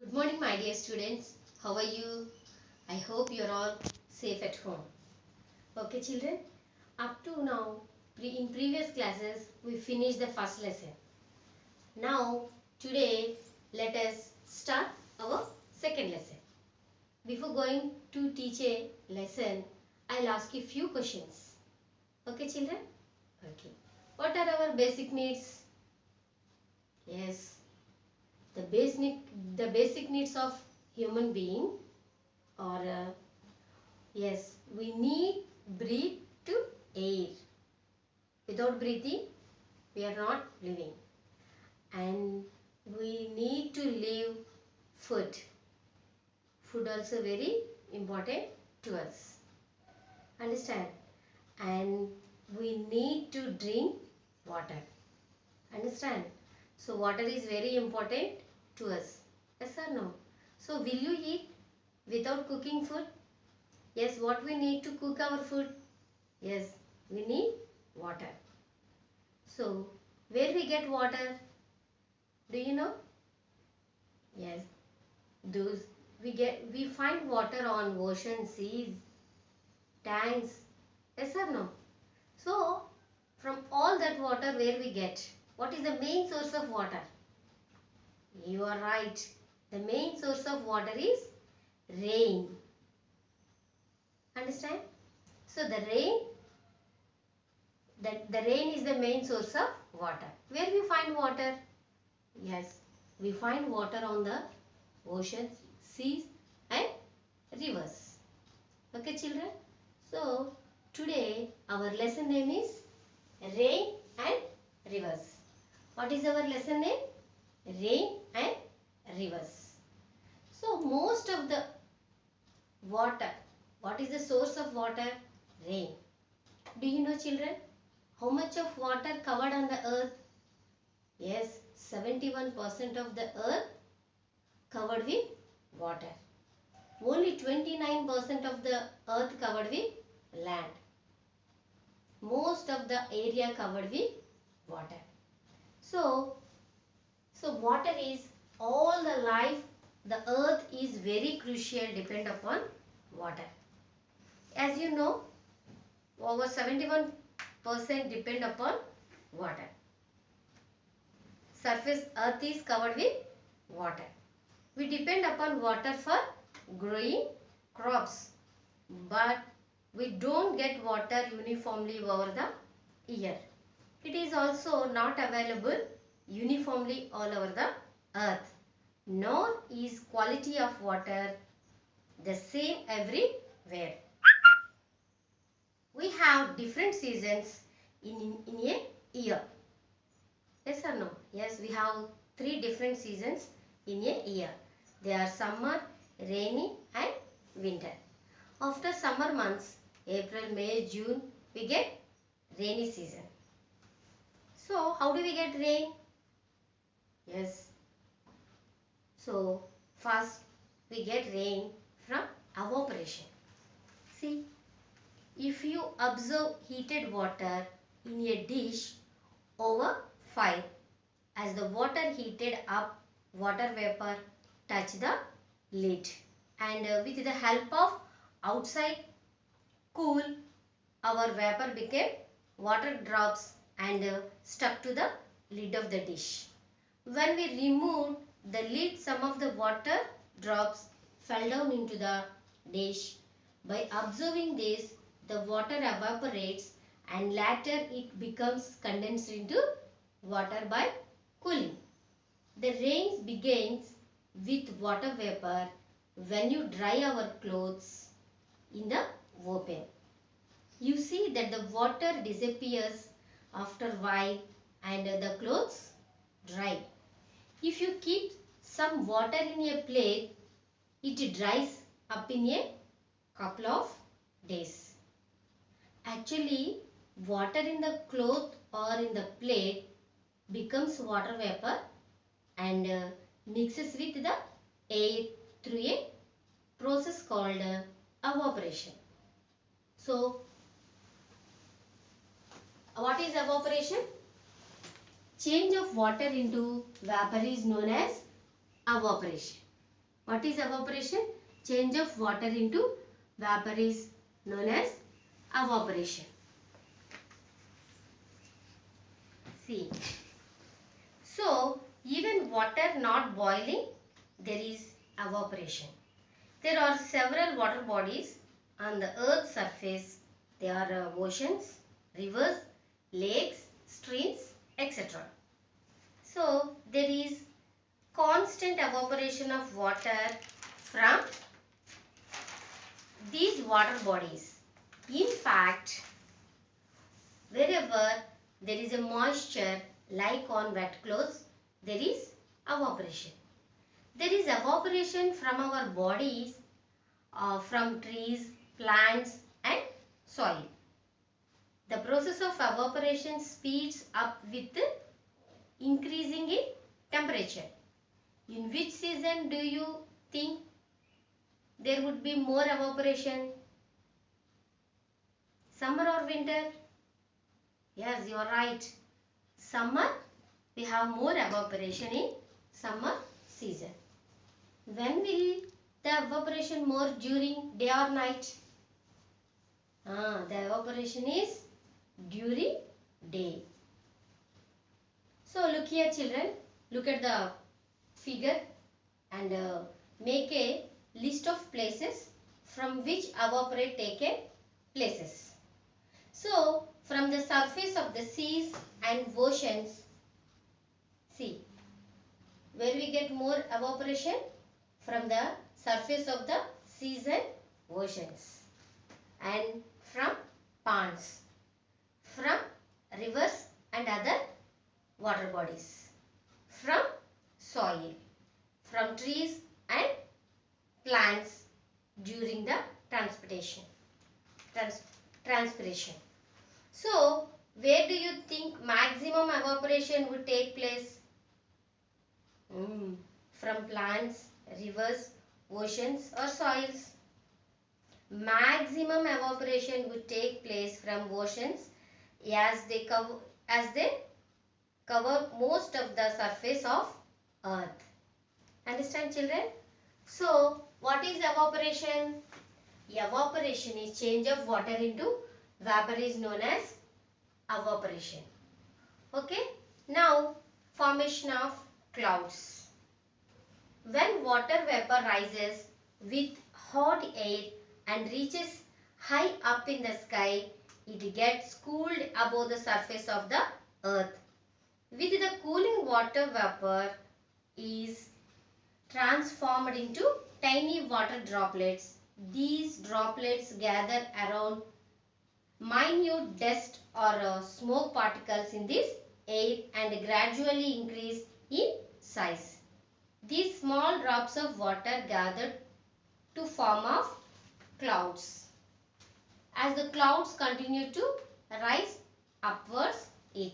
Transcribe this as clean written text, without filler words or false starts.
Good morning, my dear students. How are you? I hope you're all safe at home. Okay, children. Up to now, in previous classes, we finished the first lesson. Now, today, let us start our second lesson. Before going to teach a lesson, I'll ask you few questions. Okay, children? Okay. What are our basic needs? Yes, the basic needs of human being or yes, we need breathe to air. Without breathing, we are not living. And we need to live food. Food also very important to us. Understand? And we need to drink water. Understand? So water is very important to us. Yes or no? So will you eat without cooking food? Yes, what we need to cook our food? Yes, we need water. So, where we get water? Do you know? Yes, those we find water on ocean, seas, tanks. Yes or no? So, from all that water where we get? What is the main source of water? You are right. The main source of water is rain. Understand? So, the rain is the main source of water. Where we find water? Yes, we find water on the oceans, seas and rivers. Okay, children? So, today our lesson name is Rain and Rivers. What is our lesson name? Rain and Rivers. So, most of the water, what is the source of water? Rain. Do you know, children, how much of water covered on the earth? Yes, 71% of the earth covered with water. Only 29% of the earth covered with land. Most of the area covered with water. So water is all the life. The earth is very crucial, depend upon water. As you know, over 71% depend upon water. Surface earth is covered with water. We depend upon water for growing crops, but we don't get water uniformly over the year. It is also not available uniformly all over the earth. Nor is quality of water the same everywhere. We have different seasons in a year. Yes or no? Yes, we have three different seasons in a year. They are summer, rainy and winter. After summer months, April, May, June, we get rainy season. So, how do we get rain? Yes. So, first we get rain from evaporation. See, if you observe heated water in a dish over fire, as the water heated up, water vapor touch the lid, and with the help of outside cool, our vapor became water drops and stuck to the lid of the dish. When we removed the lid, some of the water drops fell down into the dish. By observing this, the water evaporates and later it becomes condensed into water by cooling. The rain begins with water vapor when you dry our clothes in the open. You see that the water disappears after a while and the clothes dry. If you keep some water in a plate, it dries up in a couple of days. Actually, water in the cloth or in the plate becomes water vapor and mixes with the air through a process called evaporation. So, what is evaporation? Change of water into vapor is known as evaporation. What is evaporation? Change of water into vapor is known as evaporation. See. So, even water not boiling, there is evaporation. There are several water bodies on the earth's surface. They are oceans, rivers, lakes, streams, etc. So, there is constant evaporation of water from these water bodies. In fact, wherever there is a moisture like on wet clothes, there is evaporation. There is evaporation from our bodies, from trees, plants and soil. The process of evaporation speeds up with increasing in temperature. In which season do you think there would be more evaporation? Summer or winter? Yes, you are right. Summer, we have more evaporation in summer season. When will the evaporation more during day or night? The evaporation is during day. So look here children, look at the figure and make a list of places from which evaporate taken places. So from the surface of the seas and oceans, see where we get more evaporation? From the surface of the seas and oceans, and from ponds, from rivers and other water bodies, from soil, from trees and plants during the transpiration. So, where do you think maximum evaporation would take place? From plants, rivers, oceans or soils. Maximum evaporation would take place from oceans as they cover most of the surface of earth. Understand children? So, what is evaporation? Evaporation is change of water into vapor is known as evaporation. Okay. Now, formation of clouds. When water vapor rises with hot air and reaches high up in the sky, it gets cooled above the surface of the earth. With the cooling, water vapor is transformed into tiny water droplets. These droplets gather around minute dust or smoke particles in this air and gradually increase in size. These small drops of water gather to form of clouds. As the clouds continue to rise upwards, it